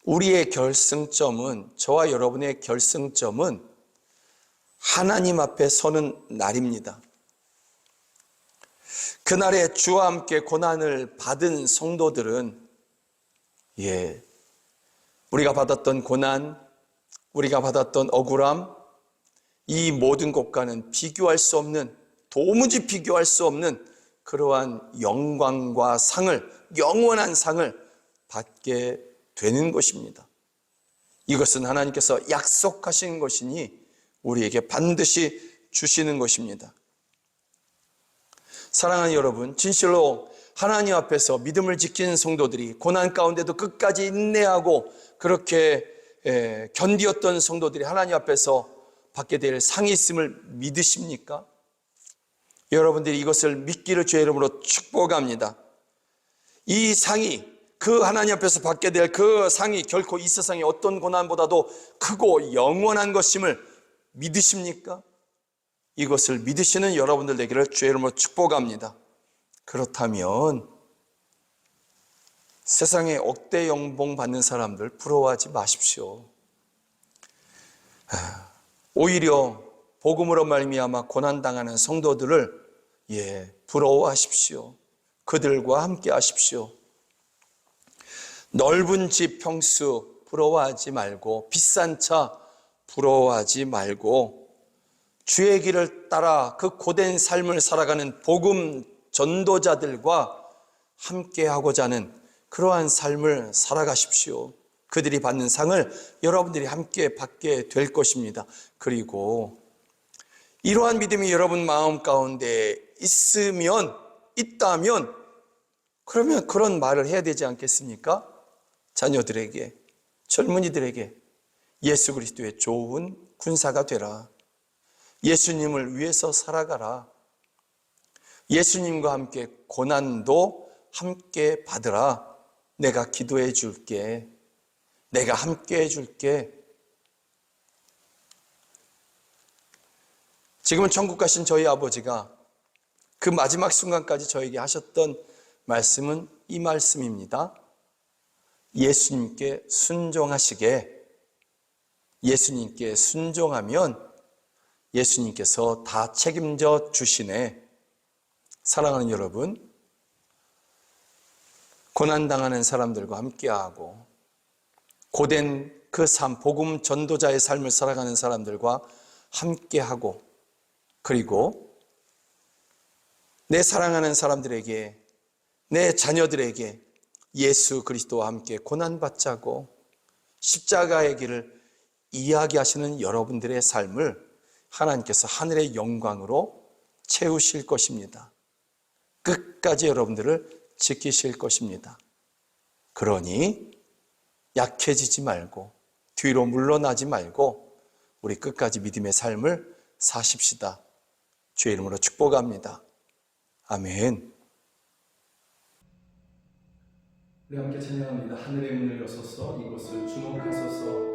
우리의 결승점은, 저와 여러분의 결승점은 하나님 앞에 서는 날입니다. 그날에 주와 함께 고난을 받은 성도들은 우리가 받았던 고난, 우리가 받았던 억울함, 이 모든 것과는 비교할 수 없는, 도무지 비교할 수 없는 그러한 영광과 상을, 영원한 상을 받게 되는 것입니다. 이것은 하나님께서 약속하신 것이니 우리에게 반드시 주시는 것입니다. 사랑하는 여러분, 진실로 하나님 앞에서 믿음을 지킨 성도들이 고난 가운데도 끝까지 인내하고 그렇게 견디었던 성도들이 하나님 앞에서 받게 될 상이 있음을 믿으십니까? 여러분들이 이것을 믿기를 주의 이름으로 축복합니다. 이 상이, 그 하나님 앞에서 받게 될 그 상이 결코 이 세상의 어떤 고난보다도 크고 영원한 것임을 믿으십니까? 이것을 믿으시는 여러분들 되기를 주의 이름으로 축복합니다. 그렇다면 세상에 억대 연봉 받는 사람들 부러워하지 마십시오. 오히려 복음으로 말미암아 고난당하는 성도들을 부러워하십시오. 그들과 함께 하십시오. 넓은 집 평수 부러워하지 말고, 비싼 차 부러워하지 말고, 주의 길을 따라 그 고된 삶을 살아가는 복음 전도자들과 함께 하고자 하는 그러한 삶을 살아가십시오. 그들이 받는 상을 여러분들이 함께 받게 될 것입니다. 그리고 이러한 믿음이 여러분 마음 가운데 있다면 그러면 그런 말을 해야 되지 않겠습니까? 자녀들에게, 젊은이들에게 예수 그리스도의 좋은 군사가 되라. 예수님을 위해서 살아가라. 예수님과 함께 고난도 함께 받으라. 내가 기도해 줄게. 내가 함께 해 줄게. 지금은 천국 가신 저희 아버지가 그 마지막 순간까지 저에게 하셨던 말씀은 이 말씀입니다. 예수님께 순종하시게. 예수님께 순종하면 예수님께서 다 책임져 주시네. 사랑하는 여러분, 고난당하는 사람들과 함께하고 고된 그 삶, 복음 전도자의 삶을 살아가는 사람들과 함께하고, 그리고 내 사랑하는 사람들에게, 내 자녀들에게 예수 그리스도와 함께 고난받자고 십자가의 길을 이야기하시는 여러분들의 삶을 하나님께서 하늘의 영광으로 채우실 것입니다. 끝까지 여러분들을 지키실 것입니다. 그러니 약해지지 말고, 뒤로 물러나지 말고 우리 끝까지 믿음의 삶을 사십시다. 주의 이름으로 축복합니다. 아멘. 우리 함께 찬양합니다. 하늘의 문을 여소서, 이곳을 주목하소서.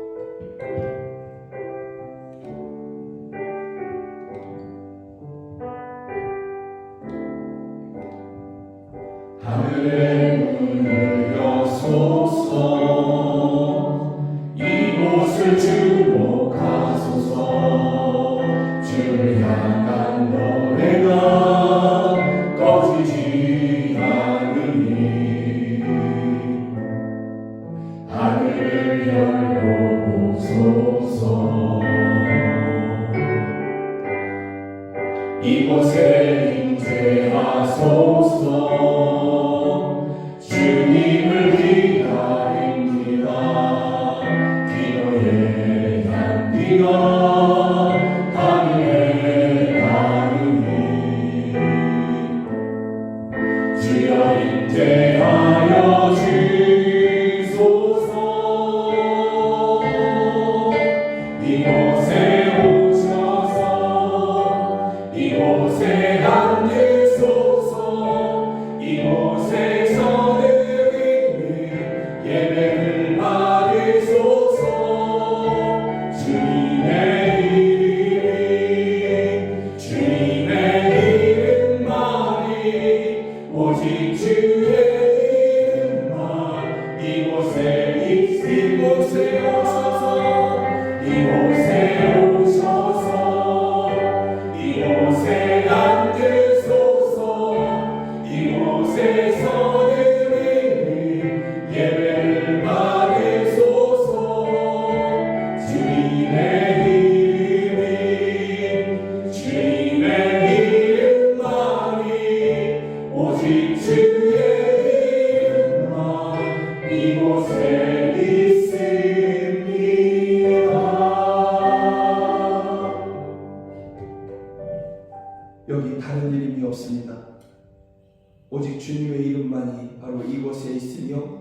오직 주님의 이름만이 바로 이곳에 있으며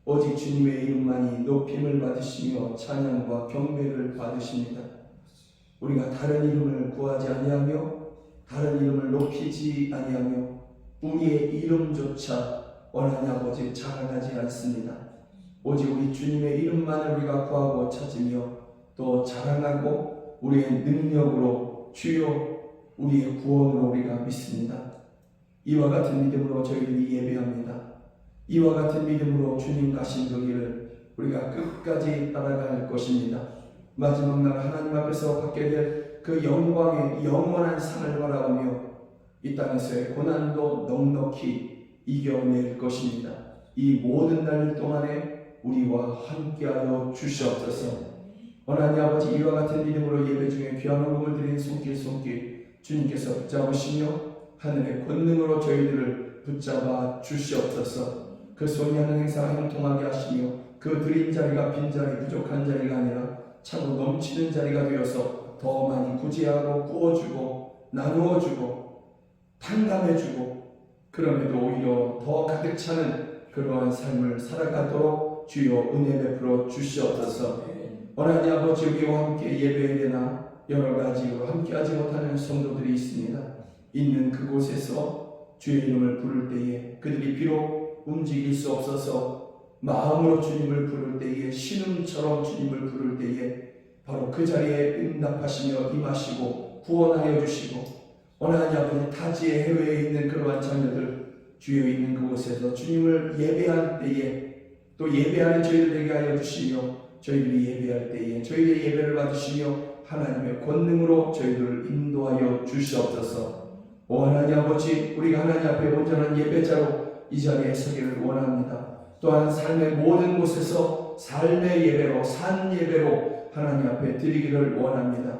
오직 주님의 이름만이 높임을 받으시며 찬양과 경배를 받으십니다. 우리가 다른 이름을 구하지 아니하며 다른 이름을 높이지 아니하며 우리의 이름조차 원하니 아버지 자랑하지 않습니다. 오직 우리 주님의 이름만을 우리가 구하고 찾으며 또 자랑하고 우리의 능력으로 주여 우리의 구원으로 우리가 믿습니다. 이와 같은 믿음으로 저희들이 예배합니다. 이와 같은 믿음으로 주님 가신 그 길을 우리가 끝까지 따라갈 것입니다. 마지막 날 하나님 앞에서 받게 될 그 영광의 영원한 상을 바라보며 이 땅에서의 고난도 넉넉히 이겨낼 것입니다. 이 모든 날 동안에 우리와 함께하여 주시옵소서. 하나님 아버지, 이와 같은 믿음으로 예배 중에 귀한 헌금을 드린 손길 주님께서 붙잡으시며 하늘의 권능으로 저희들을 붙잡아 주시옵소서. 그 손이 하는 행사가 형통하게 하시며 그 드린 자리가 빈자리 부족한 자리가 아니라 차고 넘치는 자리가 되어서 더 많이 구제하고 구워주고 나누어주고 탕감해주고 그럼에도 오히려 더 가득 차는 그러한 삶을 살아가도록 주여 은혜 베풀어 주시옵소서. 하나님 아버지, 우리와 함께 예배에나 여러 가지로 함께하지 못하는 성도들이 있습니다. 있는 그곳에서 주의 이름을 부를 때에 그들이 비록 움직일 수 없어서 마음으로 주님을 부를 때에 신음처럼 주님을 부를 때에 바로 그 자리에 응답하시며 임하시고 구원하여 주시고 하나님 아버지, 타지의 해외에 있는 그러한 자녀들 주여 있는 그곳에서 주님을 예배할 때에 또 예배하는 저희들 되게 하여 주시며 저희들이 예배할 때에 저희들의 예배를 받으시며 하나님의 권능으로 저희들을 인도하여 주시옵소서. 오 하나님 아버지, 우리가 하나님 앞에 온전한 예배자로 이 자리에 서기를 원합니다. 또한 삶의 모든 곳에서 삶의 예배로 산 예배로 하나님 앞에 드리기를 원합니다.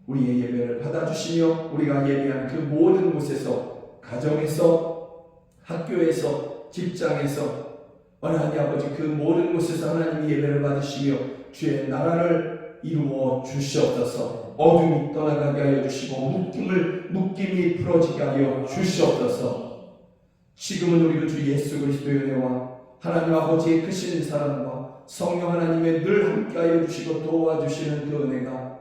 우리의 예배를 받아주시며 우리가 예배한 그 모든 곳에서 가정에서 학교에서 직장에서 하나님 아버지 그 모든 곳에서 하나님의 예배를 받으시며 주의 나라를 이루어 주시옵소서. 어둠이 떠나가게 하여 주시고 묶임이 풀어지게 하여 주시옵소서. 지금은 우리 주 예수 그리스도의 은혜와 하나님 아버지의 크신 사랑과 성령 하나님의 늘 함께하여 주시고 도와주시는 그 은혜가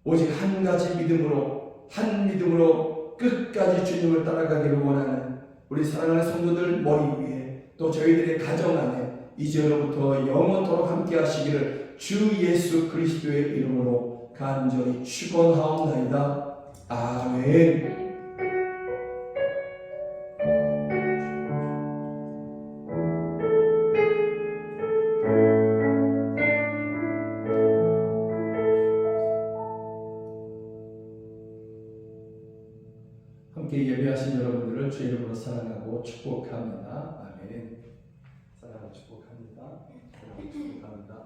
오직 한 가지 믿음으로 끝까지 주님을 따라가기를 원하는 우리 사랑하는 성도들 머리 위에 또 저희들의 가정 안에 이제로부터 영원토록 함께하시기를 주 예수 그리스도의 이름으로 간절히 축원하옵나이다. 아멘. 함께 예배하신 여러분들을 주의 이름으로 사랑하고 축복합니다. 아멘. 사랑하고 축복합니다. 사랑하고 축복합니다.